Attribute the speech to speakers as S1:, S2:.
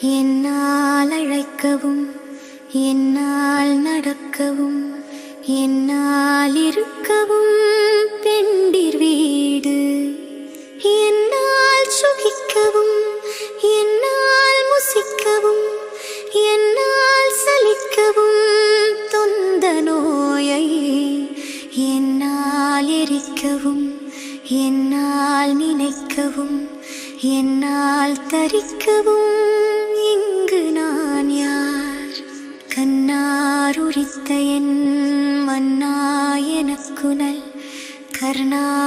S1: என்னால் அழைக்கவும் என்னால் நடக்கவும் என்னால் இருக்கவும் பெண்டிர் வீடு. என்னால் சுகிக்கவும் என்னால் முசிக்கவும் என்னால் சலிக்கவும் தொந்த நோயை. என்னால் எரிக்கவும் என்னால் நினைக்கவும் என்னால் தரிக்கவும் இங்கு நான் யார்? கண்ணார் உரித்த என் மன்னா எனக்குனல் கர்ணா